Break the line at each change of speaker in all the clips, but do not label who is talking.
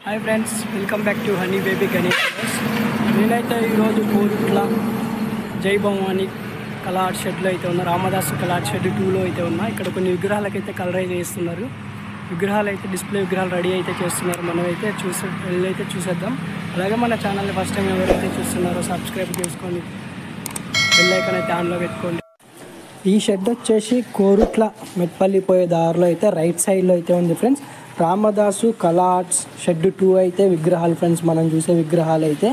Hi friends, welcome back to honey baby Ganesh. నేనైతే ఈరోజు కోరుట్ల జై భవాని కళా ఆర్ట్ షెడ్లో అయితే ఉన్నా, రామదాసు కళా ఆర్ట్ షెడ్ 2లో అయితే ఉన్నా. ఇక్కడ కొన్ని విగ్రహాలకైతే కలర్ అయితే చేస్తున్నారు. విగ్రహాలు అయితే డిస్ప్లే విగ్రహాలు రెడీ అయితే చేస్తున్నారు. మనమైతే వెళ్ళైతే చూసేద్దాం. అలాగే మన ఛానల్ని ఫస్ట్ టైం ఎవరైతే చూస్తున్నారో సబ్స్క్రైబ్ చేసుకొని బెల్ ఐకాన్ అయితే ఆన్లో పెట్టుకోండి. ఈ షెడ్ వచ్చేసి కోరుట్ల మెట్పల్లి పోయే దారిలో అయితే రైట్ సైడ్లో అయితే ఉంది ఫ్రెండ్స్. రామదాసు కళా ఆర్ట్స్ షెడ్ 2 అయితే విగ్రహాలు ఫ్రెండ్స్. మనం చూసే విగ్రహాలు అయితే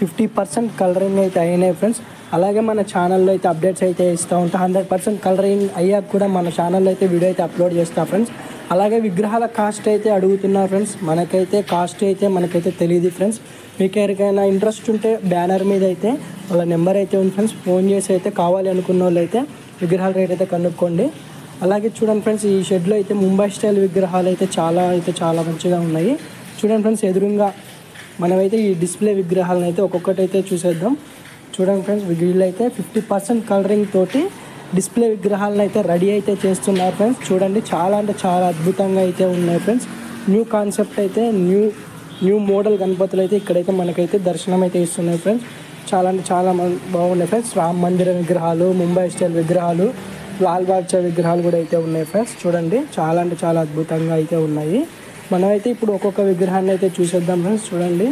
50% కలరింగ్ అయితే అయినాయి ఫ్రెండ్స్. అలాగే మన ఛానల్లో అయితే అప్డేట్స్ అయితే ఇస్తూ ఉంటాం. 100% కలరింగ్ అయ్యాక కూడా మన ఛానల్లో అయితే వీడియో అయితే అప్లోడ్ చేస్తాం ఫ్రెండ్స్. అలాగే విగ్రహాల కాస్ట్ అయితే అడుగుతున్నారు ఫ్రెండ్స్. మనకైతే కాస్ట్ అయితే మనకైతే తెలియదు ఫ్రెండ్స్. మీకు ఎవరికైనా ఇంట్రెస్ట్ ఉంటే బ్యానర్ మీద అయితే వాళ్ళ నెంబర్ అయితే ఉంది ఫ్రెండ్స్. ఫోన్ చేసి అయితే కావాలి అనుకున్న వాళ్ళు అయితే విగ్రహాల రేట్ అయితే కనుక్కోండి. అలాగే చూడండి ఫ్రెండ్స్, ఈ షెడ్లో అయితే ముంబై స్టైల్ విగ్రహాలు అయితే చాలా మంచిగా ఉన్నాయి. చూడండి ఫ్రెండ్స్, ఎదురుగా మనమైతే ఈ డిస్ప్లే విగ్రహాలను అయితే ఒక్కొక్కటి అయితే చూసేద్దాం. చూడండి ఫ్రెండ్స్, వీళ్ళు అయితే 50% కలరింగ్ తోటి డిస్ప్లే విగ్రహాలను అయితే రెడీ అయితే చేస్తున్నారు ఫ్రెండ్స్. చూడండి, చాలా అద్భుతంగా అయితే ఉన్నాయి ఫ్రెండ్స్. న్యూ కాన్సెప్ట్ అయితే న్యూ మోడల్ గణపతులు అయితే ఇక్కడైతే మనకైతే దర్శనం అయితే ఇస్తున్నాయి ఫ్రెండ్స్. చాలా బాగున్నాయి ఫ్రెండ్స్. రామ మందిరం విగ్రహాలు, ముంబై స్టైల్ విగ్రహాలు, లాల్ బాద్షా విగ్రహాలు కూడా అయితే ఉన్నాయి ఫ్రెండ్స్. చూడండి, చాలా అద్భుతంగా అయితే ఉన్నాయి. మనమైతే ఇప్పుడు ఒక్కొక్క విగ్రహాన్ని అయితే చూసేద్దాం ఫ్రెండ్స్. చూడండి,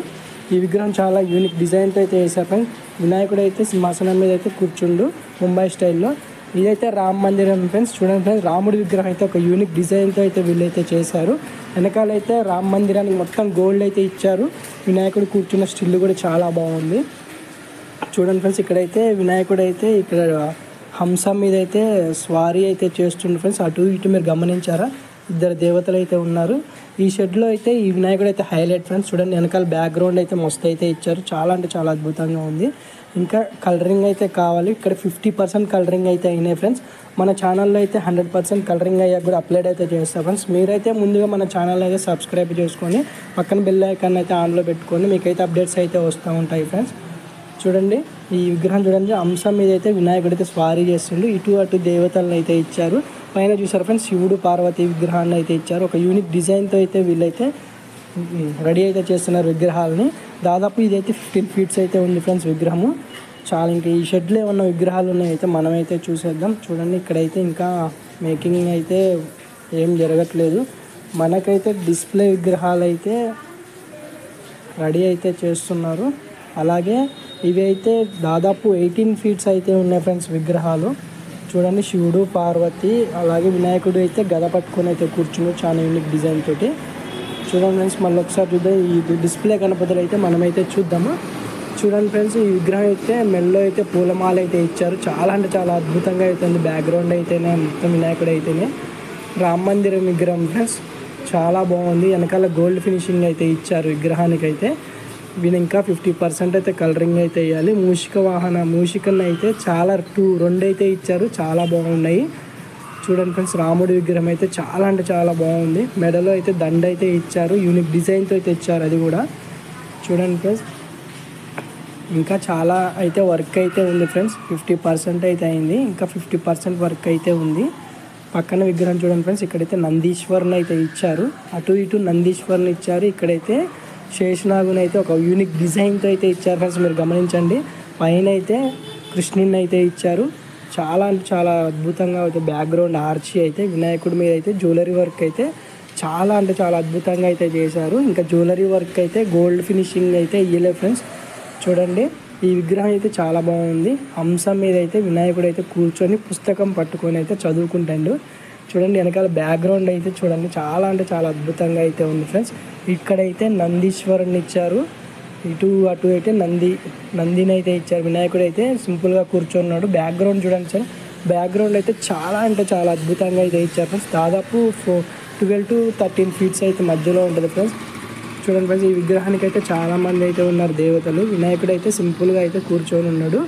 ఈ విగ్రహం చాలా యూనిక్ డిజైన్తో అయితే వేసారు ఫ్రెండ్స్. వినాయకుడు అయితే సింహాసనం మీద అయితే కూర్చుండు ముంబై స్టైల్లో. ఇదైతే రామ మందిరం ఫ్రెండ్స్. చూడండి ఫ్రెండ్స్, రాముడి విగ్రహం అయితే ఒక యూనిక్ డిజైన్తో అయితే వీళ్ళైతే చేశారు. వెనకాలైతే రామ మందిరానికి మొత్తం గోల్డ్ అయితే ఇచ్చారు. వినాయకుడు కూర్చున్న స్టిల్ కూడా చాలా బాగుంది. చూడండి ఫ్రెండ్స్, ఇక్కడైతే వినాయకుడు అయితే ఇక్కడ హంస మీద అయితే స్వారీ అయితే చేస్తుండ్రు ఫ్రెండ్స్. అటు ఇటు మీరు గమనించారా, ఇద్దరు దేవతలు అయితే ఉన్నారు. ఈ షెడ్లో అయితే ఈ వినాయకుడు అయితే హైలైట్ ఫ్రెండ్స్. చూడండి, వెనకాల బ్యాక్గ్రౌండ్ అయితే మస్తు అయితే ఇచ్చారు. చాలా అద్భుతంగా ఉంది. ఇంకా కలరింగ్ అయితే కావాలి. ఇక్కడ 50% కలరింగ్ అయితే అయినాయి ఫ్రెండ్స్. మన ఛానల్లో అయితే 100% కలరింగ్ అయ్యాక కూడా అప్లోడ్ అయితే చేస్తాం ఫ్రెండ్స్. మీరైతే ముందుగా మన ఛానల్ అయితే సబ్స్క్రైబ్ చేసుకొని పక్కన బెల్ ఐకాన్ అయితే ఆన్లో పెట్టుకొని మీకైతే అప్డేట్స్ అయితే వస్తూ ఉంటాయి ఫ్రెండ్స్. చూడండి, ఈ విగ్రహం చూడండి, అంశం మీద అయితే వినాయకుడు అయితే స్వారీ చేస్తుండు. ఇటు అటు దేవతలను అయితే ఇచ్చారు. పైన చూసారు ఫ్రెండ్స్, శివుడు పార్వతి విగ్రహాన్ని అయితే ఇచ్చారు. ఒక యూనిక్ డిజైన్తో అయితే వీళ్ళైతే రెడీ అయితే చేస్తున్నారు విగ్రహాలని. దాదాపు ఇదైతే 15 feet అయితే ఉంది ఫ్రెండ్స్ విగ్రహము. ఇంకా ఈ షెడ్లో ఏమన్నా విగ్రహాలు ఉన్నాయైతే మనమైతే చూసేద్దాం. చూడండి, ఇక్కడైతే ఇంకా మేకింగ్ అయితే ఏం జరగట్లేదు. మనకైతే డిస్ప్లే విగ్రహాలు అయితే రెడీ అయితే చేస్తున్నారు. అలాగే ఇవి అయితే దాదాపు 18 feet అయితే ఉన్నాయి ఫ్రెండ్స్ విగ్రహాలు. చూడండి, శివుడు పార్వతి అలాగే వినాయకుడు అయితే గద పట్టుకొని అయితే కూర్చున్నారు. చాలా యూనిక్ డిజైన్ తోటి. చూడండి ఫ్రెండ్స్, మళ్ళీ ఒకసారి చూద్దాం. ఈ డిస్ప్లే గణపతులు అయితే మనమైతే చూద్దాము. చూడండి ఫ్రెండ్స్, ఈ విగ్రహం అయితే మెల్లో అయితే పూలమాల అయితే ఇచ్చారు. చాలా అద్భుతంగా అయితే ఉంది. బ్యాక్గ్రౌండ్ అయితేనే మొత్తం వినాయకుడు అయితేనే రామ మందిరం విగ్రహం ఫ్రెండ్స్. చాలా బాగుంది. వెనకాల గోల్డ్ ఫినిషింగ్ అయితే ఇచ్చారు విగ్రహానికి అయితే. వీళ్ళు ఇంకా 50% అయితే కలరింగ్ అయితే వేయాలి. మూషికను అయితే రెండు అయితే ఇచ్చారు. చాలా బాగున్నాయి. చూడండి ఫ్రెండ్స్, రాముడి విగ్రహం అయితే చాలా బాగుంది. మెడలో అయితే దండ అయితే ఇచ్చారు. యూనిక్ డిజైన్తో అయితే ఇచ్చారు అది కూడా. చూడండి ఫ్రెండ్స్, ఇంకా చాలా అయితే వర్క్ అయితే ఉంది ఫ్రెండ్స్. 50% అయితే అయింది. ఇంకా 50% వర్క్ అయితే ఉంది. పక్కన విగ్రహం చూడండి ఫ్రెండ్స్, ఇక్కడైతే నందీశ్వరుని అయితే ఇచ్చారు. అటు ఇటు నందీశ్వరుని ఇచ్చారు. ఇక్కడైతే శేషనాగుని అయితే ఒక యూనిక్ డిజైన్తో అయితే ఇచ్చారు ఫ్రెండ్స్. మీరు గమనించండి, పైన అయితే కృష్ణుని అయితే ఇచ్చారు. చాలా అద్భుతంగా అయితే బ్యాక్గ్రౌండ్ ఆర్చి అయితే వినాయకుడి మీద అయితే జ్యువెలరీ వర్క్ అయితే చాలా అద్భుతంగా అయితే చేశారు. ఇంకా జ్యువెలరీ వర్క్ అయితే గోల్డ్ ఫినిషింగ్ అయితే ఇయ్యలే ఫ్రెండ్స్. చూడండి, ఈ విగ్రహం అయితే చాలా బాగుంది. హంసం మీద అయితే వినాయకుడు అయితే కూర్చొని పుస్తకం పట్టుకొని అయితే చదువుకుంటాడు. చూడండి, వెనకాల బ్యాక్గ్రౌండ్ అయితే చూడండి, చాలా అద్భుతంగా అయితే ఉంది ఫ్రెండ్స్. ఇక్కడైతే నందీశ్వరుని ఇచ్చారు. ఇటు అటు అయితే నందిని అయితే ఇచ్చారు. వినాయకుడు అయితే సింపుల్గా కూర్చున్నాడు. బ్యాక్గ్రౌండ్ చూడండి సార్, బ్యాక్గ్రౌండ్ అయితే చాలా అద్భుతంగా అయితే ఇచ్చారు ఫ్రెండ్స్. దాదాపు 12 to 13 feet అయితే మధ్యలో ఉంటుంది ఫ్రెండ్స్. చూడండి ఫ్రెండ్స్, ఈ విగ్రహానికి అయితే చాలామంది అయితే ఉన్నారు దేవతలు. వినాయకుడు అయితే సింపుల్గా అయితే కూర్చొని ఉన్నాడు.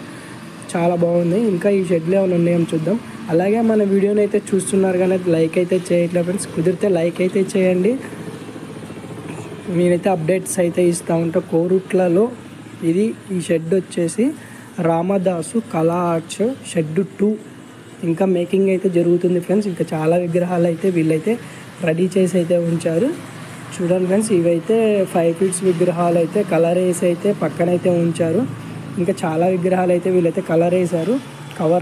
చాలా బాగుంది. ఇంకా ఈ షెడ్లో ఏమైనా ఉన్నాయో చూద్దాం. అలాగే మన వీడియోని అయితే చూస్తున్నారు కానీ లైక్ అయితే చేయట్లేదు ఫ్రెండ్స్. కుదిరితే లైక్ అయితే చేయండి. నేనైతే అప్డేట్స్ అయితే ఇస్తూ ఉంటా. కోరుట్లలో ఈ షెడ్ వచ్చేసి రామదాసు కళా ఆర్ట్స్ షెడ్ 2 ఇంకా మేకింగ్ అయితే జరుగుతుంది ఫ్రెండ్స్. ఇంకా చాలా విగ్రహాలు అయితే వీళ్ళైతే రెడీ చేసి అయితే ఉంచారు. చూడండి ఫ్రెండ్స్, ఇవైతే 5 ఫీట్స్ విగ్రహాలు అయితే కలర్ వేసి అయితే పక్కనైతే ఉంచారు. ఇంకా చాలా విగ్రహాలు అయితే వీళ్ళైతే కలర్ వేశారు. కవర్